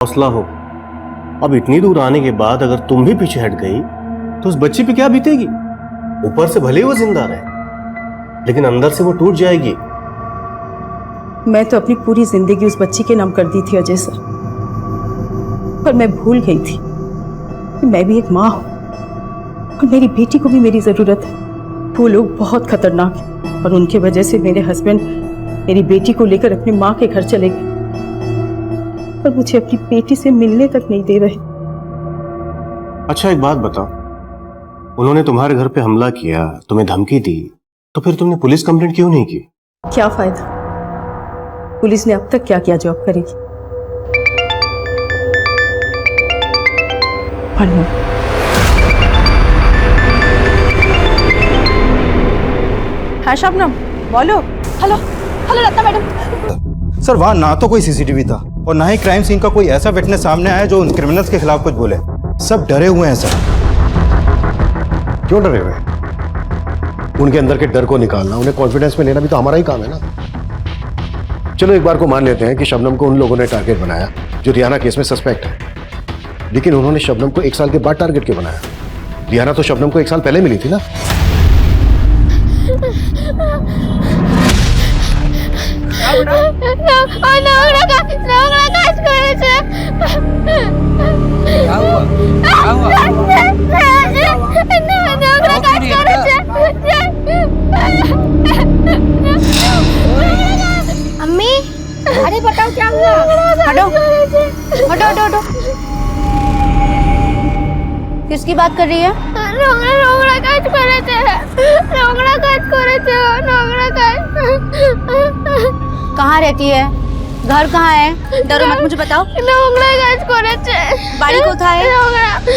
हौसला हो। अब इतनी दूर आने के बाद अगर तुम भी पीछे हट गई तो उस बच्ची पे क्या बीतेगी। ऊपर से भले ही वो जिंदा रहे लेकिन अंदर से वो टूट जाएगी। मैं तो अपनी पूरी जिंदगी उस बच्ची के नाम कर दी थी अजय सर, पर मैं भूल गई थी कि मैं भी एक माँ हूँ और मेरी बेटी को भी मेरी जरूरत है। वो लोग बहुत खतरनाक हैं और उनके वजह से मेरे हस्बैंड मेरी बेटी को लेकर अपनी माँ के घर चले गए और मुझे अपनी बेटी से मिलने तक नहीं दे रहे। अच्छा एक बात बताओ, उन्होंने तुम्हारे घर पे हमला किया, तुम्हें धमकी दी, तो फिर तुमने पुलिस कंप्लेंट क्यों नहीं की? क्या फायदा, पुलिस ने अब तक क्या क्या जॉब करेगी। हाँ शबनम बोलो। Hello hello Ratna madam. Sir वहाँ ना तो कोई सीसीटीवी था और ना ही क्राइम सीन का कोई ऐसा विटनेस सामने आया जो उन क्रिमिनल्स के खिलाफ कुछ बोले। सब डरे हुए हैं सर। क्यों डरे हुए? उनके अंदर के डर को निकालना, उन्हें कॉन्फिडेंस में लेना भी तो हमारा ही काम है ना। चलो एक बार को मान लेते हैं कि शबनम को उन लोगों ने टारगेट बनाया जो रियाना केस में सस्पेक्ट है, लेकिन उन्होंने शबनम को 1 साल के बाद टारगेट क्यों बनाया? रियाना तो शबनम को 1 साल पहले मिली थी ना। अम्मी अरे बताओ क्या हुआ। हटो हटो हटो हटो। किसकी बात कर रही है? নোংরা কাজ করেছে। कहाँ रहती है? घर कहाँ है? डरो मत, मुझे बताओ। নোংরা কাজ করেছে। বাড়ি কোথায়?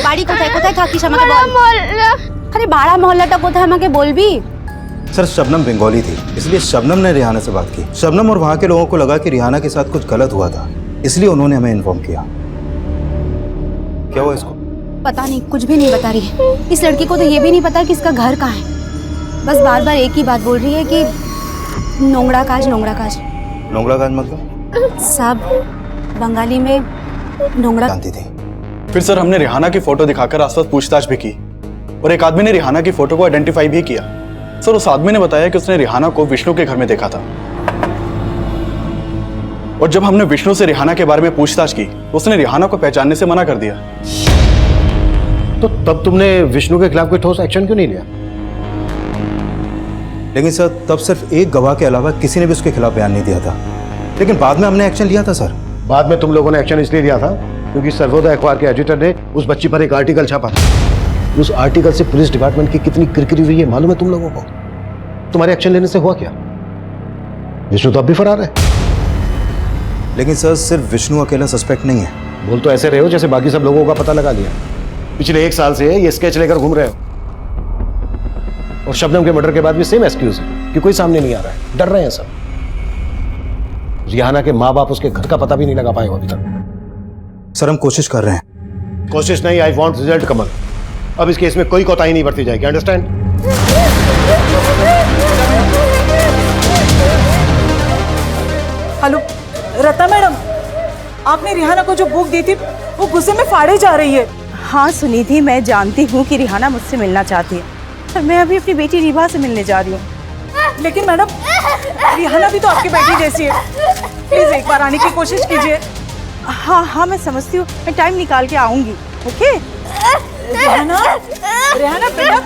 বাড়ি কোথায়? কোথায় থাকিস আমাকে বল। মহল্লা। আরে বাড়া মহল্লাটা কোথায় আমাকে বলবি? सर शबनम बंगाली थी, इसलिए शबनम ने रिहाना से बात की। शबनम और वहाँ के लोगों को लगा कि रिहाना के साथ कुछ गलत हुआ था, इसलिए उन्होंने हमें इन्फॉर्म किया। क्या हुआ इसको? पता नहीं, कुछ भी नहीं बता रही है। इस लड़की को तो ये भी नहीं पता कि इसका घर कहाँ है। बस बार बार एक ही बात बोल रही है कि नोंगड़ा काज नोंगड़ा काज। नोंगड़ा काज मतलब? सब बंगाली में नोंगड़ा जानती थी। फिर सर हमने रिहाना की फोटो दिखाकर आसपास पूछताछ भी की और एक आदमी ने रिहाना की फोटो को आइडेंटिफाई भी किया। सर उस आदमी ने बताया कि उसने रिहाना को विष्णु के घर में देखा था और जब हमने विष्णु से रिहाना के बारे में पूछताछ की तो उसने रिहाना को पहचानने से मना कर दिया। तो तब तुमने विष्णु के खिलाफ कोई ठोस एक्शन क्यों नहीं लिया? लेकिन सर तब सिर्फ एक गवाह के अलावा किसी ने भी उसके खिलाफ बयान नहीं दिया था, लेकिन बाद में हमने एक्शन लिया था सर। बाद में तुम लोगों ने एक्शन इसलिए लिया था क्योंकि सर्वोदय अखबार के एडिटर ने उस बच्ची पर एक आर्टिकल छापा था। उस आर्टिकल से पुलिस डिपार्टमेंट की कितनी किरकिरी हुई है मालूम है तुम लोगों को? तुम्हारे एक्शन लेने से हुआ क्या? विष्णु तो अब भी फरार है। लेकिन सर सिर्फ विष्णु अकेला सस्पेक्ट नहीं है। बोल तो ऐसे रहे हो जैसे बाकी सब लोगों का पता लगा लिया। पिछले 1 साल से ये स्केच लेकर घूम रहे हो और शबनम के मर्डर के बाद भी सेम एक्सक्यूज है कि कोई सामने नहीं आ रहा है, डर रहे हैं सब। रिहाना के माँ बाप उसके घर का पता भी नहीं लगा पाए अभी तक। सर हम कोशिश कर रहे हैं। कोशिश नहीं, आई वांट रिजल्ट कमल। अब इस केस में कोई कोताही नहीं बरती जाएगी, अंडरस्टैंड? हेलो रत्ना मैडम, आपने रिहाना को जो बुक दी थी वो गुस्से में फाड़े जा रही है। हाँ सुनी थी, मैं जानती हूँ कि रिहाना मुझसे मिलना चाहती है और मैं अभी अपनी बेटी रिवा से मिलने जा रही हूँ। लेकिन मैडम रिहाना भी तो आपकी बेटी जैसी है, प्लीज एक बार आने की कोशिश कीजिए। हाँ हाँ मैं समझती हूँ, मैं टाइम निकाल के आऊँगी। ओके रिहाना, रिहाना बेटा।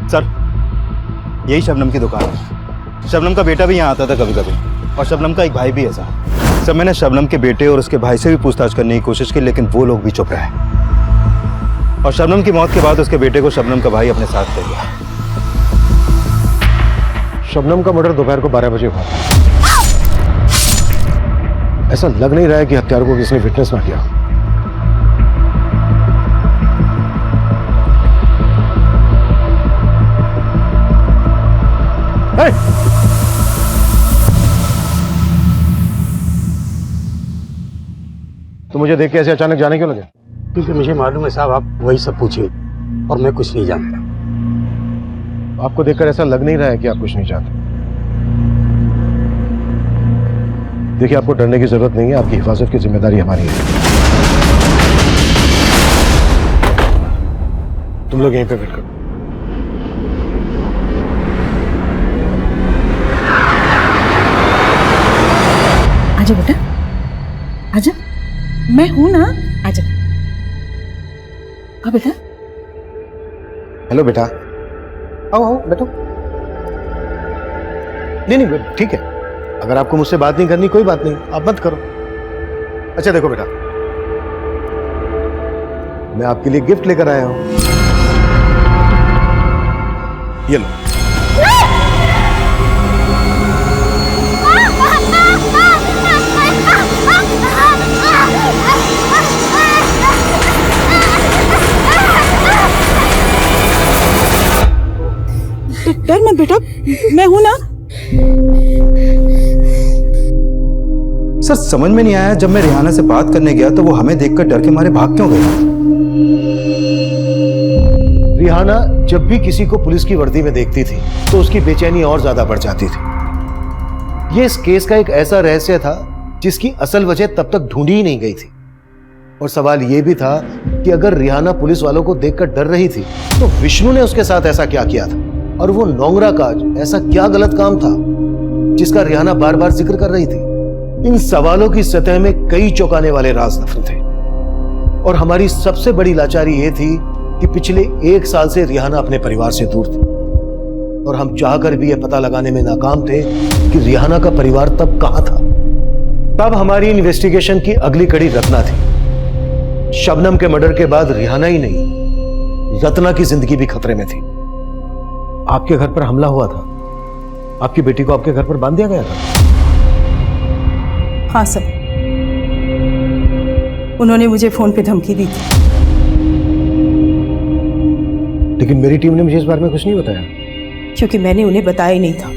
सर यही शबनम की दुकान है। शबनम का बेटा भी यहाँ आता था कभी कभी और शबनम का एक भाई भी है सर। मैंने शबनम के बेटे और उसके भाई से भी पूछताछ करने की कोशिश की लेकिन वो लोग भी चुप रहे। और शबनम की मौत के बाद उसके बेटे को शबनम का भाई अपने साथ ले गया। शबनम का मर्डर दोपहर को 12 बजे हुआ था। ऐसा लग नहीं रहा है कि हत्यारों को किसी ने विटनेस ना किया। तो मुझे देख के ऐसे अचानक जाने क्यों लगे? क्योंकि मुझे मालूम है साहब, आप वही सब पूछेंगे और मैं कुछ नहीं जानता। आपको देखकर ऐसा लग नहीं रहा है कि आप कुछ नहीं जानते। देखिए, आपको डरने की जरूरत नहीं है, आपकी हिफाजत की जिम्मेदारी हमारी है। तुम लोग यहीं पे वेट करो। आजा बेटा, आजा, मैं हूं ना, आजा। हाँ बेटा। हेलो बेटा, आओ आओ बैठो। नहीं नहीं ठीक है, अगर आपको मुझसे बात नहीं करनी कोई बात नहीं, आप मत करो। अच्छा देखो बेटा, मैं आपके लिए गिफ्ट लेकर आया हूं। ये लो। डर मत बेटा, मैं हूं ना। सर समझ में नहीं आया, जब मैं रिहाना से बात करने गया तो वो हमें देखकर डर के मारे भाग क्यों गई? रिहाना जब भी किसी को पुलिस की वर्दी में देखती थी तो उसकी बेचैनी और ज्यादा बढ़ जाती थी। ये इस केस का एक ऐसा रहस्य था जिसकी असल वजह तब तक ढूंढी ही नहीं गई थी। और सवाल यह भी था कि अगर रिहाना पुलिस वालों को देखकर डर रही थी तो विष्णु ने उसके साथ ऐसा क्या किया था, और वो नोंगरा काज ऐसा क्या गलत काम था जिसका रिहाना बार बार जिक्र कर रही थी। इन सवालों की सतह में कई चौंकाने वाले राज दफन थे, और हमारी सबसे बड़ी लाचारी यह थी कि पिछले 1 साल से रिहाना अपने परिवार से दूर थी, और हम चाहकर भी यह पता लगाने में नाकाम थे कि रिहाना का परिवार तब कहां था। तब हमारी इन्वेस्टिगेशन की अगली कड़ी रत्ना थी। शबनम के मर्डर के बाद रिहाना ही नहीं, रत्ना की जिंदगी भी खतरे में थी। आपके घर पर हमला हुआ था, आपकी बेटी को आपके घर पर बांध दिया गया था। हाँ सर, उन्होंने मुझे फोन पे धमकी दी थी। लेकिन मेरी टीम ने मुझे इस बारे में कुछ नहीं बताया। क्योंकि मैंने उन्हें बताया ही नहीं था।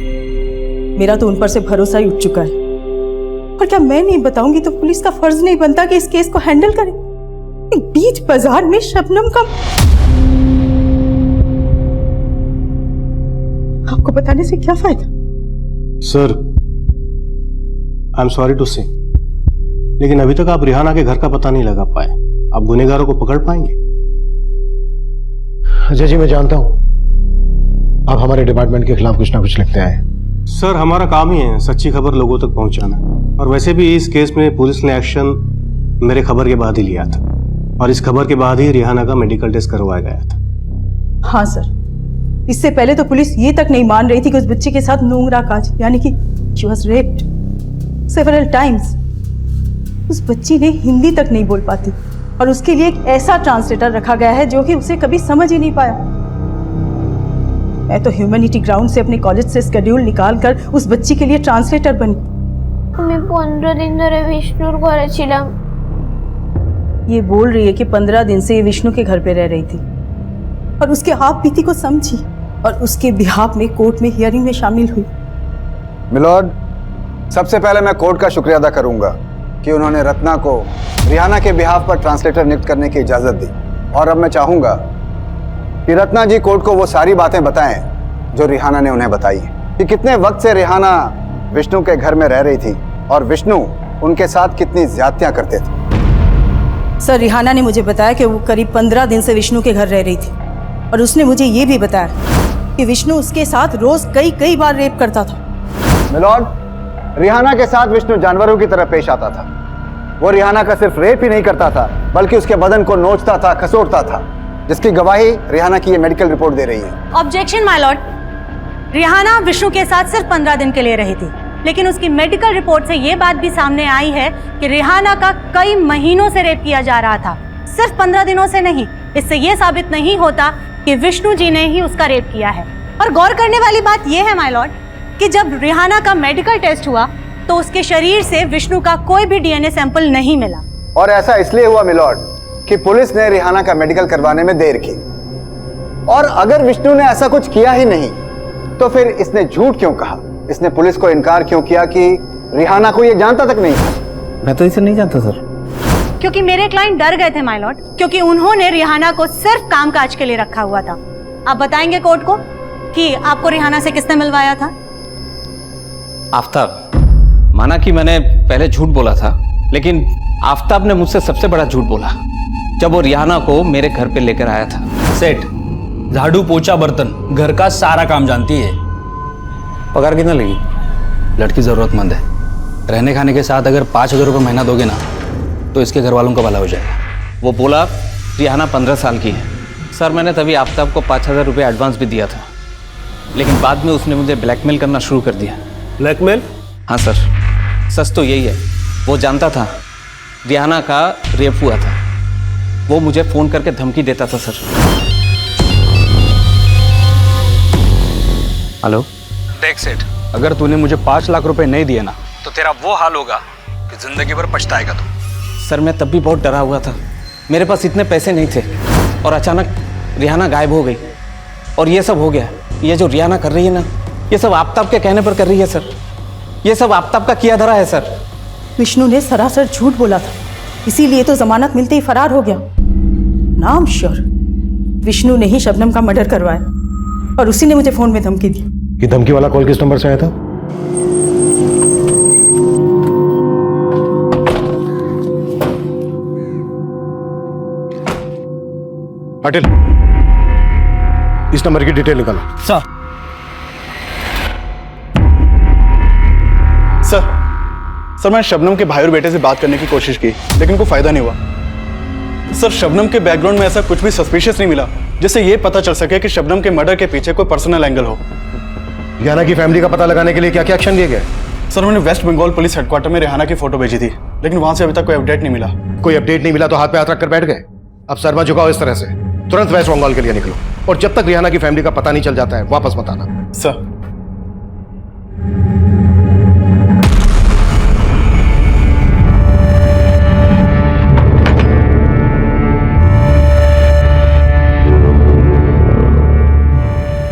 मेरा तो उन पर से भरोसा ही उठ चुका है। और क्या मैं नहीं बताऊंगी तो पुलिस का फर्ज नहीं बनता कि इस केस को हैंडल करे? बीच बाजार में शबनम का। आपको बताने से क्या फायदा? Sir, I am sorry to say, लेकिन अभी तक आप रिहाना के घर का पता नहीं लगा पाए। आप गुनहगारों को पकड़ पाएंगे? अजय जी, मैं जानता हूं आप हमारे डिपार्टमेंट के खिलाफ कुछ ना कुछ लिखते आए। सर, हमारा काम ही है सच्ची खबर लोगों तक पहुंचाना, और वैसे भी इस केस में पुलिस ने एक्शन मेरे खबर के बाद ही लिया था, और इस खबर के बाद ही रिहाना का मेडिकल टेस्ट करवाया गया था। हाँ सर, इससे पहले तो पुलिस ये तक नहीं मान रही थी कि उस बच्चे के साथ नोंगरा काज, यानी कि she was raped several times. उस बच्ची ने हिंदी तक नहीं बोल पाती, और उसके लिए एक ऐसा ट्रांसलेटर रखा गया है जो कि उसे कभी समझ ही नहीं पाया। मैं तो ह्यूमैनिटी ग्राउंड से अपने कॉलेज से शेड्यूल निकाल कर उस बच्ची के लिए ट्रांसलेटर बनी। আমি 15 दिन ধরে विष्णुर घरे ছিলাম। ये बोल रही है कि 15 दिन से ये विष्णु के घर पे रह रही थी और उसके आप बीती को समझी और उसके बिहाफ में कोर्ट में हियरिंग में शामिल हुई। मिलॉर्ड, सबसे पहले मैं कोर्ट का शुक्रिया अदा करूंगा कि उन्होंने रत्ना को रिहाना के बिहाफ पर ट्रांसलेटर नियुक्त करने की इजाजत दी। और अब मैं चाहूंगा कि रत्ना जी कोर्ट को वो सारी बातें बताएं जो रिहाना ने उन्हें बताई कि कितने वक्त से रिहाना विष्णु के घर में रह रही थी और विष्णु उनके साथ कितनी ज्यादतियां करते थे। सर, रिहाना ने मुझे बताया कि वो करीब 15 दिन से विष्णु के घर रह रही थी, और उसने मुझे ये भी बताया कि विष्णु उसके साथ रोज कई बार रेप करता था। मिलॉर्ड, रिहाना के साथ विष्णु जानवरों की तरह पेश आता था। वो रिहाना का सिर्फ रेप ही नहीं करता था, बल्कि उसके बदन को नोचता था, खसोटता था, जिसकी गवाही रिहाना की ये मेडिकल रिपोर्ट दे रही है। Objection my lord, Rihana Vishnu के साथ सिर्फ 15 दिन के लिए रही थी, लेकिन उसकी मेडिकल रिपोर्ट से ये बात भी सामने आई है कि रिहाना का कई महीनों से रेप किया जा रहा था, सिर्फ 15 दिनों से नहीं। इससे ये साबित नहीं होता कि विष्णु जी ने ही उसका रेप किया है। और गौर करने वाली बात यह है माय लॉर्ड कि जब रिहाना का मेडिकल टेस्ट हुआ तो उसके शरीर से विष्णु का कोई भी डीएनए सैंपल नहीं मिला। और ऐसा इसलिए हुआ मिलॉर्ड कि पुलिस ने रिहाना का मेडिकल करवाने में देर की। और अगर विष्णु ने ऐसा कुछ किया ही नहीं तो फिर इसने झूठ क्यों कहा? इसने पुलिस को इनकार क्यों किया कि रिहाना को ये जानता तक नहीं था? मैं तो इसे नहीं जानता सर। क्योंकि मेरे क्लाइंट डर गए थे माय लॉर्ड, क्योंकि उन्होंने रिहाना को सिर्फ कामकाज के लिए रखा हुआ था। आप बताएंगे कोर्ट को कि आपको रिहाना से किसने मिलवाया था? आफ्ताब। माना कि मैंने पहले झूठ बोला था, लेकिन आफ्ताब ने मुझसे सबसे बड़ा झूठ बोला जब वो रिहाना को मेरे घर पे लेकर आया था। सेठ, झाड़ू पोछा बर्तन घर का सारा काम जानती है। पगार कितना लगी? लड़की जरूरतमंद है, रहने खाने के साथ अगर 5,000 रुपये महीना दोगे ना तो इसके घर वालों का भला हो जाएगा। वो बोला रिहाना 15 साल की है। सर, मैंने तभी आफ्ताब को 5,000 रुपये एडवांस भी दिया था, लेकिन बाद में उसने मुझे ब्लैकमेल करना शुरू कर दिया। ब्लैकमेल? हाँ सर, सच तो यही है। वो जानता था रिहाना का रेप हुआ था। वो मुझे फ़ोन करके धमकी देता था सर। हेलो, देख सेठ, अगर तूने मुझे 5 लाख रुपए नहीं दिए ना तो तेरा वो हाल होगा कि जिंदगी भर पछताएगा तू। सर, मैं तब भी बहुत डरा हुआ था। मेरे पास इतने पैसे नहीं थे और अचानक रिहाना गायब हो गई और ये सब हो गया। ये जो रिहाना कर रही है ना, ये सब आफ्ताब के कहने पर कर रही है सर। ये सब आफ्ताब का किया धरा है सर। विष्णु ने सरासर झूठ बोला था, इसीलिए तो जमानत मिलते ही फरार हो गया। नाम श्योर विष्णु ने ही शबनम का मर्डर करवाया और उसी ने मुझे फोन में धमकी दी। ये धमकी वाला कॉल किस नंबर से आया था? पाटिल, इस नंबर की डिटेल निकालो। सर मैंने शबनम के भाई और बेटे से बात करने की कोशिश की, लेकिन कोई फायदा नहीं हुआ। सर, शबनम के बैकग्राउंड में ऐसा कुछ भी सस्पिशियस नहीं मिला जिससे ये पता चल सके कि शबनम के मर्डर के पीछे कोई पर्सनल एंगल हो। रिहाना की फैमिली का पता लगाने के लिए क्या क्या एक्शन लिए गए? सर, मैंने वेस्ट बंगाल पुलिस हेडक्वार्टर में रिहाना की फोटो भेजी थी, लेकिन वहां से अभी तक कोई अपडेट नहीं मिला। कोई अपडेट नहीं मिला तो हाथ पे हाथ रखकर बैठ गए? अब शर्मा झुकाओ इस तरह से, तुरंत वेस्ट बंगाल के लिए निकलो और जब तक रिहाना की फैमिली का पता नहीं चल जाता है वापस मत आना। सर।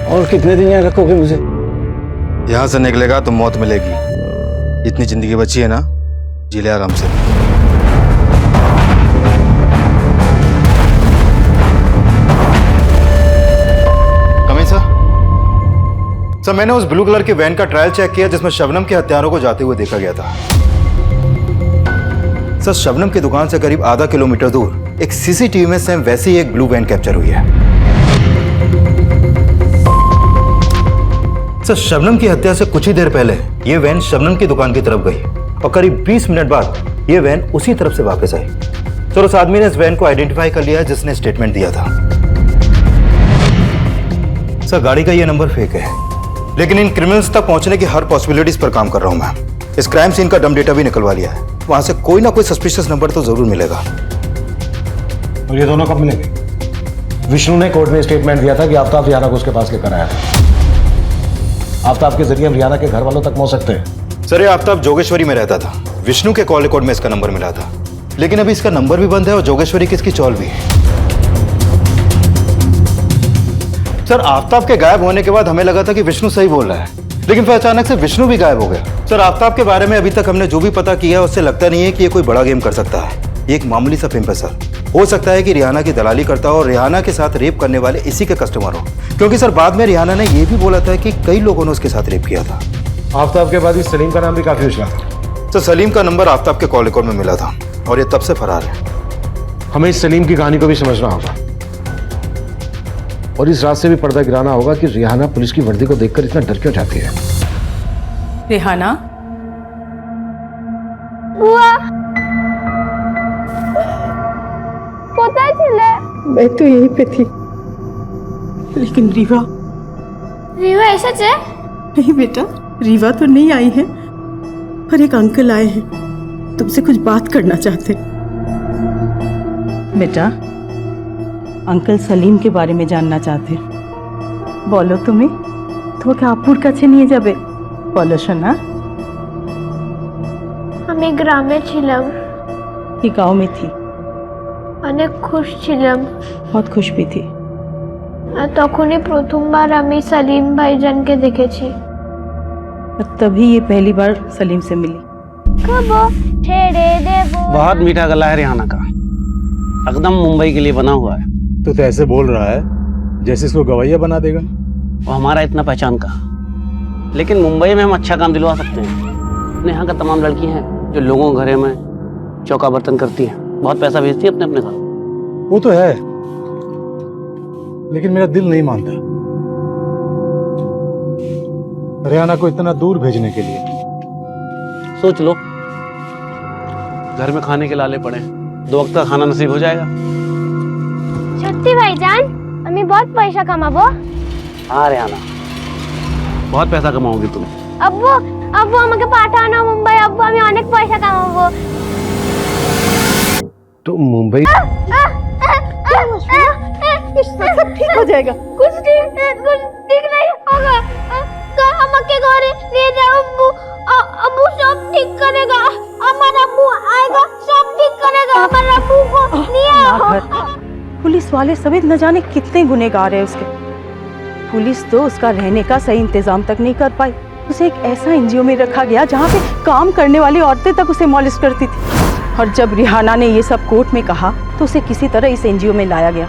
और कितने दिन यहाँ रखोगे मुझे? यहाँ से निकलेगा तो मौत मिलेगी। इतनी जिंदगी बची है ना, जी ले आराम से। कमिंग सर, मैंने उस ब्लू कलर के वैन का ट्रायल चेक किया जिसमें शबनम के हत्यारों को जाते हुए देखा गया था। सर, शबनम की दुकान से करीब आधा किलोमीटर दूर एक सीसीटीवी में सेम वैसी एक ब्लू वैन कैप्चर हुई है। सर, शबनम की हत्या से कुछ ही देर पहले ये वैन शबनम की दुकान की तरफ गई और करीब 20 मिनट बाद ये वैन उसी तरफ से वापस आई। सर, उस आदमी ने इस वैन को आइडेंटिफाई कर लिया जिसने स्टेटमेंट दिया था। सर, गाड़ी का ये नंबर फेक है, लेकिन इन क्रिमिनल्स तक पहुंचने की हर पॉसिबिलिटीज पर काम कर रहा हूं मैं। इस क्राइम सीन का डम डेटा भी निकलवा लिया है, वहां से कोई ना कोई सस्पिशियस नंबर तो जरूर मिलेगा। और ये दोनों कब मिलेंगे? विष्णु ने कोर्ट में स्टेटमेंट दिया था कि आफ्ताब रिहाना को उसके पास लेकर आया था। आफ्ताब के जरिए हम रिहाना के घर वालों तक पहुंच सकते हैं। सर, ये आफ्ताब जोगेश्वरी में रहता था। विष्णु के कॉल रिकॉर्ड में इसका नंबर मिला था, लेकिन अभी इसका नंबर भी बंद है और जोगेश्वरी की इसकी चौल भी है। सर, आफ्ताब के गायब होने के बाद हमें लगा था कि विष्णु सही बोल रहा है, लेकिन फिर अचानक से विष्णु भी गायब हो गया। सर, आफ्ताब के बारे में अभी तक हमने जो भी पता किया उससे लगता नहीं है कि ये कोई बड़ा गेम कर सकता है। ये एक मामूली सा पिंप है सर। हो सकता है कि रिहाना की दलाली करता हो और रिहाना के साथ रेप करने वाले इसी के कस्टमर हो, क्योंकि सर बाद में रिहाना ने यह भी बोला था कि कई लोगों ने उसके साथ रेप किया था। आफ्ताब के बाद इस सलीम का नाम भी काफी उछला था। सर, सलीम का नंबर आफ्ताब के कॉल रिकॉर्ड में मिला था और ये तब से फरार है। हमें इस सलीम की कहानी को भी समझना होगा और इस रात से भी पर्दा गिराना होगा कि रिहाना पुलिस की वर्दी को देखकर इतना डर क्यों जाती है। रिहाना, কোথায় ছিলে? मैं तो यहीं पे थी, लेकिन रीवा রিভা এসেছে? नहीं बेटा, रीवा तो नहीं आई है, पर एक अंकल आए हैं, तुमसे कुछ बात करना चाहते। बेटा, अंकल सलीम के बारे में जानना चाहते हैं। बोलो तुम्हें तो क्या আপুর কাছে নিয়ে যাবে? বলো সোনা। আমি গ্রামে ছিলাম, ये गांव में थी, অনেক খুশ ছিলাম। बहुत खुश भी थी। আর তখনই প্রথমবার আমি সালিম ভাইজানকে দেখেছি। और तभी ये पहली बार सलीम से मिली। খাবো ছেড়ে দেব। बहुत मीठा गला है रिहाना का, एकदम मुंबई के लिए बना हुआ है। तो ऐसे बोल रहा है जैसे इसको गवैया बना देगा। वो हमारा इतना पहचान का, लेकिन मुंबई में हम अच्छा काम दिलवा सकते हैं। अपने यहाँ का तमाम लड़की हैं जो लोगों के घरे में चौका बर्तन करती हैं, बहुत पैसा भेजती है अपने अपने घर। वो तो है, लेकिन मेरा दिल नहीं मानता रिहाना को इतना दूर भेजने के लिए। सोच लो, घर में खाने के लाले पड़े, 2 वक्त का खाना नसीब हो जाएगा। সত্যি ভাইজান আমি बहुत পয়সা কামাবো। हाँ रिहाना, बहुत पैसा कमाओगी तुम। আব্বু আব্বু আমাকে পাঠানো মুম্বাই, আব্বু আমি অনেক পয়সা কামাবো। तो मुंबई सब ठीक हो जाएगा। कुछ ठीक नहीं होगा। আমাকে ঘরে নিয়ে যাও আব্বू, अब्बू सब ठीक करेगा। हमारा अब्बू आएगा, सब ठीक करेगा। हमारा अब्बू को नहीं आओ। पुलिस वाले सभी न जाने कितने गुनहगार है उसके। पुलिस तो उसका रहने का सही इंतजाम तक नहीं कर पाई। उसे एक ऐसा एनजीओ में रखा गया जहाँ पे काम करने वाली औरतें तक उसे मॉलिश करती थी। और जब रिहाना ने ये सब कोर्ट में कहा तो उसे किसी तरह इस एनजीओ में लाया गया।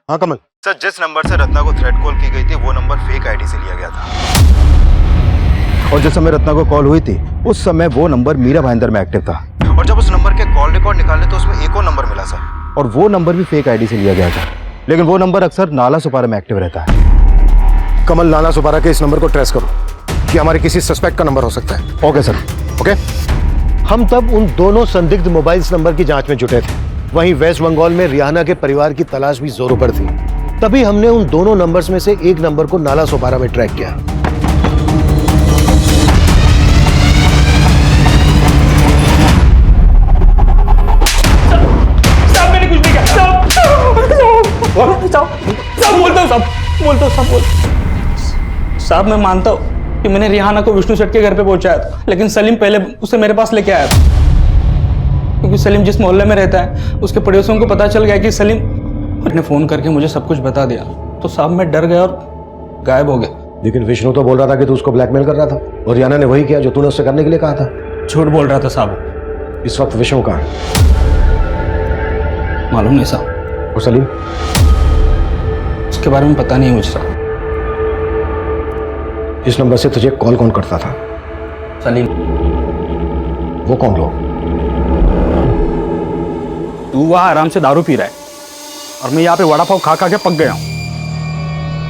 हाँ कमल। सर, जिस नंबर से रत्ना को थ्रेट कॉल की गई थी वो नंबर फेक आईडी से लिया गया था, और जिस समय रत्ना को कॉल हुई थी उस समय वो नंबर मीरा भाईंदर में एक्टिव था। और जब उस नंबर के कॉल रिकॉर्ड निकाले तो उसमें एक और नंबर मिला सर, और वो नंबर भी फेक आईडी से लिया गया था, लेकिन वो नंबर अक्सर नाला सुपारा में एक्टिव रहता है। कमल, नाला सुपारा के इस नंबर को ट्रेस करो, कि हमारे किसी सस्पेक्ट का नंबर हो सकता है। Okay sir. ओके। हम तब उन दोनों संदिग्ध मोबाइल्स नंबर की जांच में जुटे थे। वहीं वेस्ट बंगाल में रिहाना के परिवार की तलाश भी जोरों पर थी। तभी हमने उन दोनों नंबर्स में से एक नंबर को नाला सोपारा में ट्रैक किया। साहब मैंने कुछ नहीं किया। साहब मैं मानता हूँ कि मैंने रिहाना को विष्णु सेठ के घर पे पहुंचाया था, लेकिन सलीम पहले उसे मेरे पास लेके आया था, क्योंकि सलीम जिस मोहल्ले में रहता है उसके पड़ोसियों को पता चल गया कि सलीम ने फोन करके मुझे सब कुछ बता दिया। तो साहब मैं डर गया और गायब हो गया। लेकिन विष्णु तो बोल रहा था कि तू उसको ब्लैकमेल कर रहा था, और रिहाना ने वही किया जो तूने उससे करने के लिए कहा था। झूठ बोल रहा था साहब। इस वक्त विष्णु कहाँ है? मालूम नहीं साहब। और सलीम? उसके बारे में पता नहीं मुझे साहब। इस नंबर से तुझे कॉल कौन करता था? सलीम। वो कौन लोग? तू वहां आराम से दारू पी रहा है और मैं यहाँ पे वड़ा पाव खा खा के पक गया हूँ।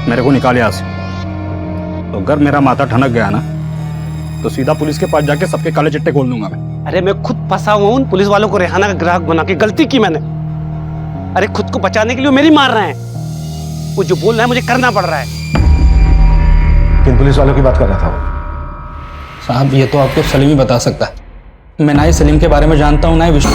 मेरे को निकाल यहाँ से, तो अगर मेरा माथा ठनक गया ना तो सीधा पुलिस के पास जाके सबके काले चिट्टे खोल दूंगा मैं। अरे मैं खुद फंसा हुआ हूँ, पुलिस वालों को रिहाना का ग्राहक बना के गलती की मैंने। अरे खुद को बचाने के लिए मेरी मार रहे हैं, वो जो बोल रहा है मुझे करना पड़ रहा है। किन पुलिस वालों की बात कर रहा था वो? साहब ये तो आपको सलीम ही बता सकता है। मैं ना ही सलीम के बारे में जानता हूँ ना ही विष्णु।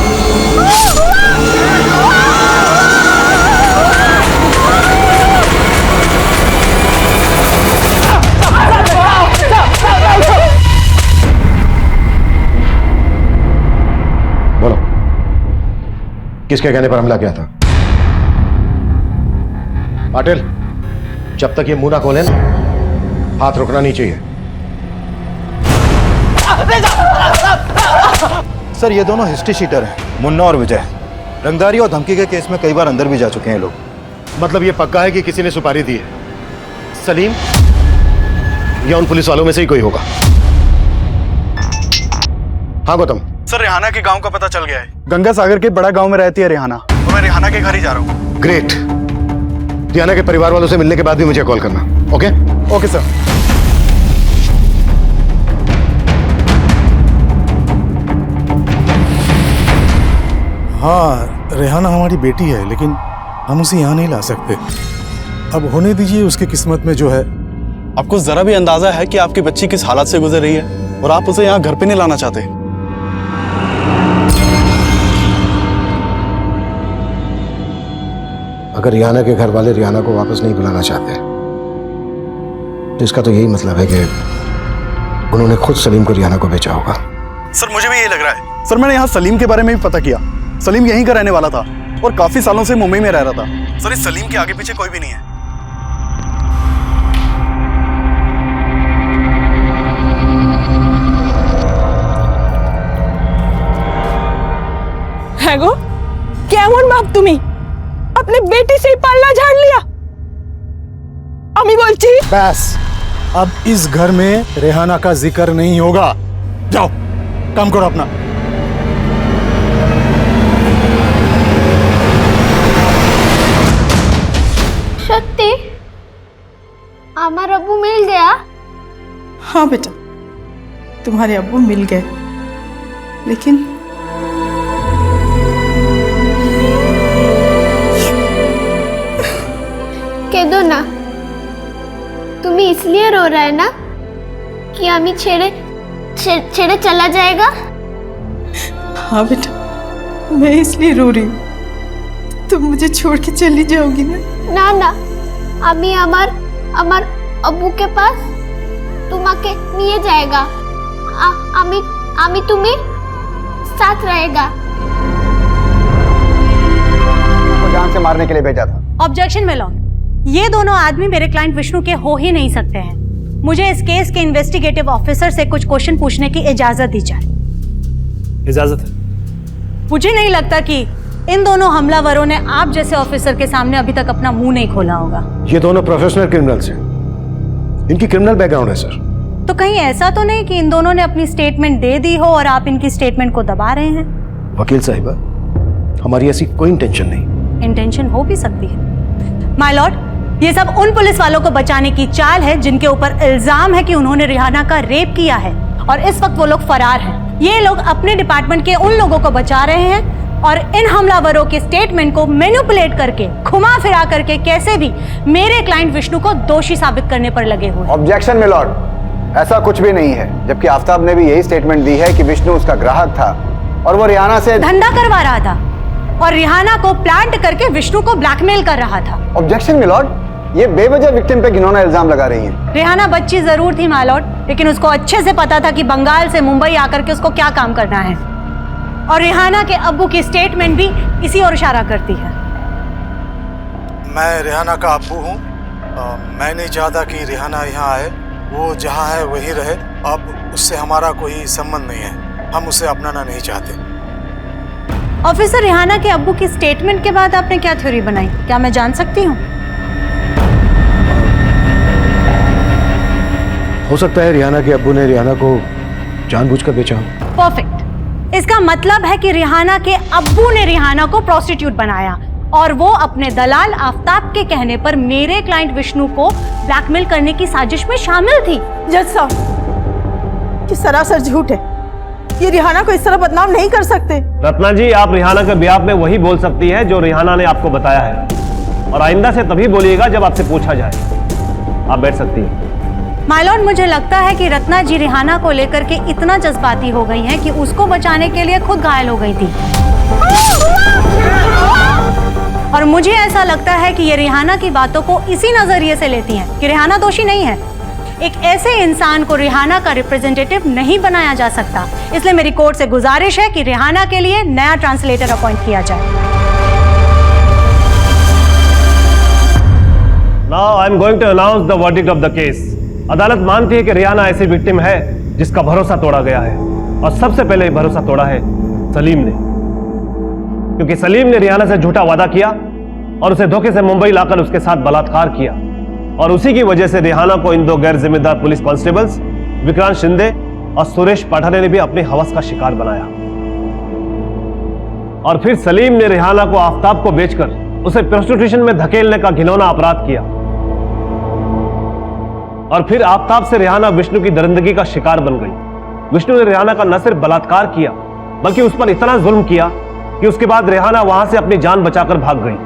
बोलो, किसके कहने पर हमला किया था? पाटिल, जब तक ये मुंह ना खोले ना, हाथ रुकना नहीं चाहिए। सर, ये दोनों हिस्ट्री शीटर हैं, मुन्ना और विजय। रंगदारी और धमकी के केस में कई बार अंदर भी जा चुके हैं लोग। मतलब ये पक्का है कि किसी ने सुपारी दी है? सलीम या उन पुलिस वालों में से ही कोई होगा? हाँ गौतम। सर, रिहाना के गांव का पता चल गया है। गंगा सागर के बड़ा गांव में रहती है रिहाना, और मैं रिहाना के घर ही जा रहा हूँ। ग्रेट। रिहाना के परिवार वालों से मिलने के बाद भी मुझे कॉल करना। ओके? Okay sir. हाँ, रेहाना हमारी बेटी है, लेकिन हम उसे यहाँ नहीं ला सकते। अब होने दीजिए उसकी किस्मत में जो है। आपको जरा भी अंदाजा है कि आपकी बच्ची किस हालात से गुजर रही है? और आप उसे यहाँ घर पे नहीं लाना चाहते। अगर रिहाना के घर वाले रिहाना को वापस नहीं बुलाना चाहते तो इसका तो यही मतलब है कि उन्होंने खुद सलीम को रिहाना को बेचा होगा। सर मुझे भी ये लग रहा है। सर मैंने यहाँ सलीम के बारे में भी पता किया। सलीम यहीं का रहने वाला था और काफी सालों से मुंबई में रह रहा था। सर इस सलीम के आगे पीछे कोई भी नहीं है। হ্যাঁ গো, কেমন বাপ তুমি? अपने बेटी से ही पालना झाड़ लिया। अम्मी बोलती बस अब इस घर में रेहाना का जिक्र नहीं होगा। जाओ काम करो अपना। सत्य हमारा अब्बू मिल गया? हाँ बेटा, तुम्हारे अब्बू मिल गए, लेकिन কেঁদো না। তুমি इसलिए रो रहा है ना कि आमी छेड़े चला जाएगा? हाँ बेटा, मैं इसलिए रो रही हूँ। तुम मुझे छोड़ के चली जाओगी ना? ना ना, आमी আমার अब्बू के पास तुम्हाके নিয়ে जाएगा। आमी तुम्हें साथ रहेगा। को जान से मारने के लिए भेजा था। ऑब्जेक्शन मेलॉन, ये दोनों आदमी मेरे क्लाइंट विष्णु के हो ही नहीं सकते हैं। मुझे इस केस के इन्वेस्टिगेटिव ऑफिसर से कुछ क्वेश्चन पूछने की इजाजत दी जाए। इजाजत है। मुझे नहीं लगता कि इन दोनों हमलावरों ने आप जैसे ऑफिसर के सामने अभी तक अपना मुंह नहीं खोला होगा। ये दोनों प्रोफेशनल क्रिमिनल्स हैं, इनकी क्रिमिनल बैकग्राउंड है सर। तो कहीं ऐसा तो नहीं कि इन दोनों ने अपनी स्टेटमेंट दे दी हो और आप इनकी स्टेटमेंट को दबा रहे हैं? वकील साहिबा, हमारी ऐसी कोई इंटेंशन नहीं। इंटेंशन हो भी सकती है माय लॉर्ड। ये सब उन पुलिस वालों को बचाने की चाल है जिनके ऊपर इल्जाम है कि उन्होंने रिहाना का रेप किया है और इस वक्त वो लोग फरार हैं। ये लोग अपने डिपार्टमेंट के उन लोगों को बचा रहे हैं और इन हमलावरों के स्टेटमेंट को मैनिपुलेट करके, घुमा फिरा करके कैसे भी मेरे क्लाइंट विष्णु को दोषी साबित करने पर लगे हुए। ऑब्जेक्शन मिलॉर्ड, ऐसा कुछ भी नहीं है। जबकि आफ्ताब ने भी यही स्टेटमेंट दी है कि विष्णु उसका ग्राहक था और वो रिहाना से धंधा करवा रहा था और रिहाना को प्लांट करके विष्णु को ब्लैकमेल कर रहा था। ऑब्जेक्शन मिलॉर्ड, ये बेवजह विक्टिम पे घिनौना इल्जाम लगा रही हैं। रिहाना बच्ची जरूर थी माय लॉर्ड, लेकिन उसको अच्छे से पता था कि बंगाल से मुंबई आकर के उसको क्या काम करना है और रिहाना के अब्बू की स्टेटमेंट भी इसी ओर इशारा करती है। मैं रिहाना का अब्बू हूँ। मैं नहीं चाहता कि रिहाना यहाँ आए, वो जहाँ है वहीं रहे। अब उससे हमारा कोई संबंध नहीं है, हम उसे अपनाना नहीं चाहते। ऑफिसर, रिहाना के अब्बू की स्टेटमेंट के बाद आपने क्या थ्योरी बनाई, क्या मैं जान सकती हूँ? हो सकता है रिहाना के अब्बू ने रिहाना को जानबूझकर बेचा हो। परफेक्ट। इसका मतलब है कि रिहाना के अब्बू ने रिहाना को प्रोस्टिट्यूट बनाया और वो अपने दलाल आफ्ताब के कहने पर मेरे क्लाइंट विष्णु को ब्लैकमेल करने की साजिश में शामिल थी। जज साहब, ये सरासर झूठ है। ये रिहाना को इस तरह बदनाम नहीं कर सकते। रत्ना जी, आप रिहाना के बिहाफ में वही बोल सकती है जो रिहाना ने आपको बताया है और आइंदा से तभी बोलिएगा जब आपसे पूछा जाए। आप बैठ सकती हैं। माय लॉर्ड, मुझे लगता है कि रत्ना जी रिहाना को लेकर के इतना जज्बाती हो गई हैं कि उसको बचाने के लिए खुद घायल हो गई थी और मुझे ऐसा लगता है कि ये रिहाना की बातों को इसी नजरिए से लेती हैं कि रिहाना दोषी नहीं है। एक ऐसे इंसान को रिहाना का रिप्रेजेंटेटिव नहीं बनाया जा सकता, इसलिए मेरी कोर्ट से गुजारिश है कि रिहाना के लिए नया ट्रांसलेटर अपॉइंट किया जाए। Now I am going to announce the verdict of the case. अदालत मानती है कि रिहाना ऐसी विक्टिम है जिसका भरोसा तोड़ा गया है और सबसे पहले भरोसा तोड़ा है सलीम ने, क्योंकि सलीम ने रिहाना से झूठा वादा किया और उसे धोखे से मुंबई लाकर उसके साथ बलात्कार किया और उसी की वजह से रिहाना को इन दो गैर जिम्मेदार पुलिस कांस्टेबल्स विक्रांत शिंदे और सुरेश पाठारे ने भी अपने हवस का शिकार बनाया और फिर सलीम ने रिहाना को आफ्ताब को बेचकर उसे प्रोस्टिट्यूशन में धकेलने का घिनौना अपराध किया और फिर आफ्ताब से रिहाना विष्णु की दरिंदगी का शिकार बन गई। विष्णु ने रिहाना का न सिर्फ बलात्कार किया बल्कि उस पर इतना जुल्म किया कि उसके बाद रिहाना वहां से अपनी जान बचाकर भाग गई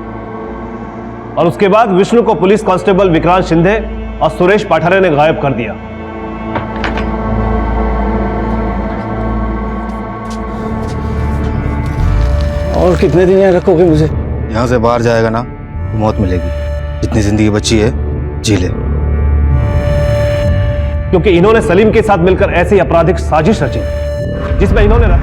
और उसके बाद विष्णु को पुलिस कांस्टेबल विक्रांत शिंदे और सुरेश पाठारे ने गायब कर दिया। और कितने दिन यहाँ रखोगे मुझे? यहाँ से बाहर जाएगा ना तो मौत मिलेगी। जितनी जिंदगी बची है जी ले। क्योंकि इन्होंने सलीम के साथ मिलकर ऐसी आपराधिक साजिश रची जिसमें इन्होंने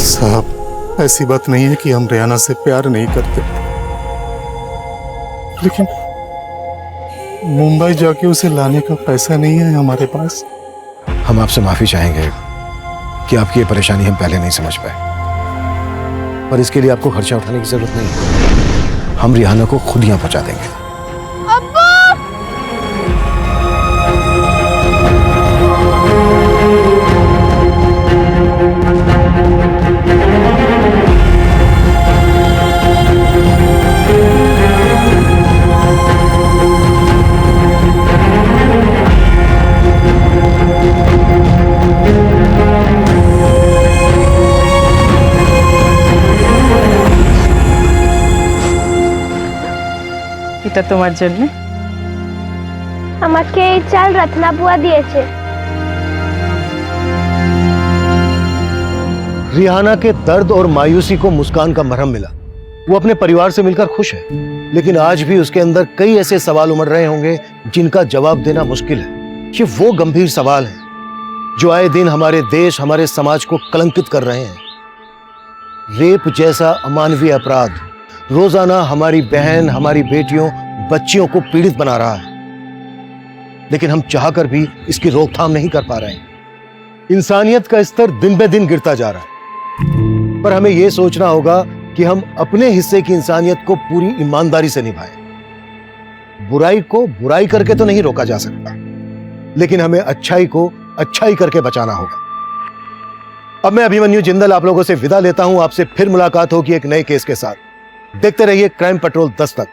साहब, ऐसी बात नहीं है कि हम रेहाना से प्यार नहीं करते, लेकिन मुंबई जाके उसे लाने का पैसा नहीं है हमारे पास। हम आपसे माफी चाहेंगे कि आपकी ये परेशानी हम पहले नहीं समझ पाए, पर इसके लिए आपको खर्चा उठाने की जरूरत नहीं है। हम रिहाना को खुद यहाँ पहुंचा देंगे। এটা তোমার জন্য। আমাকে এই চাল রত্না বুয়া দিয়েছে। रिहाना के दर्द और मायूसी को मुस्कान का मरहम मिला। वो अपने परिवार से मिलकर खुश है, लेकिन आज भी उसके अंदर कई ऐसे सवाल उमड़ रहे होंगे जिनका जवाब देना मुश्किल है। ये वो गंभीर सवाल हैं जो आए दिन हमारे देश, हमारे समाज को कलंकित कर रहे हैं। रेप जैसा अमानवीय अपराध रोजाना हमारी बहन, हमारी बेटियों, बच्चियों को पीड़ित बना रहा है, लेकिन हम चाहकर भी इसकी रोकथाम नहीं कर पा रहे हैं। इंसानियत का स्तर दिन ब दिन गिरता जा रहा है, पर हमें यह सोचना होगा कि हम अपने हिस्से की इंसानियत को पूरी ईमानदारी से निभाएं। बुराई को बुराई करके तो नहीं रोका जा सकता, लेकिन हमें अच्छाई को अच्छाई करके बचाना होगा। अब मैं अभिमन्यु जिंदल आप लोगों से विदा लेता हूं। आपसे फिर मुलाकात होगी एक नए केस के साथ। देखते रहिए क्राइम पेट्रोल 10 तक।